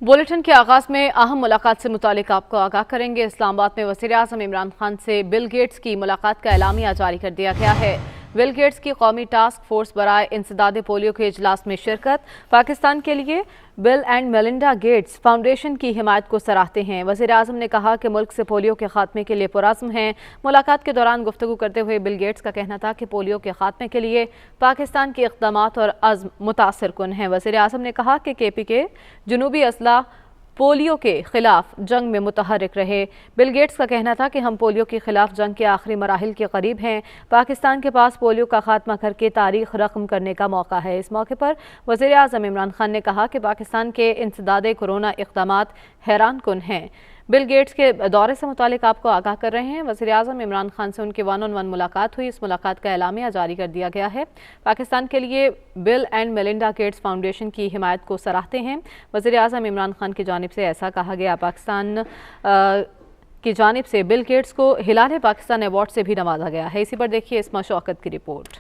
Bulletin के आगाज में अहम मुलाकात से मुतालिक आपको आगाह करेंगे। इस्लामाबाद में वज़ीर-ए-आज़म इमरान खान से बिल गेट्स की मुलाकात का एलामिया जारी कर दिया गया है। बिल गेट्स की कौमी टास्क फोर्स बराए इंसदाद पोलियो के इजलास में शिरकत। पाकिस्तान के लिए bill and Melinda Gates foundation की हिमायत को सराहते हैं। वज़ीर-ए-आज़म ने कहा कि मुल्क से पोलियो के खात्मे के लिए पुरअज़्म हैं। मुलाकात के दौरान गुफ्तगू करते हुए बिल गेट्स का कहना था कि पोलियो के खात्मे के लिए पाकिस्तान के इक़दामात और अज़्म मुतासिर कुन हैं। वज़ीर-ए-आज़म ने कहा कि KPK जुनूबी असला पोलियो के खिलाफ जंग में मुतहर्रिक रहे। बिल गेट्स का कहना था कि हम पोलियो के खिलाफ जंग के आखिरी मराहिल के करीब हैं। पाकिस्तान के पास पोलियो का खात्मा करके तारीख रकम करने का मौका है। इस मौके पर वज़ीर-ए-आज़म इमरान खान ने कहा कि पाकिस्तान के इंसदादे कोरोना इक़दामात हैरान कुन हैं। बिल गेट्स के दौरे से मुतालिक आपको आगाह कर रहे हैं। वज़ीर-ए-आज़म इमरान खान से उनकी 1-on-1 मुलाकात हुई। इस मुलाकात का एलामिया जारी कर दिया गया है। पाकिस्तान के लिए bill and Melinda Gates foundation की हिमायत को सराहते हैं। वज़ीर-ए-आज़म इमरान खान की जानिब से ऐसा कहा गया। पाकिस्तान की जानिब से बिल गेट्स को हिलाल-ए-पाकिस्तान अवार्ड से भी नवाजा गया है। इसी पर देखिए इस्मा शौकत की रिपोर्ट।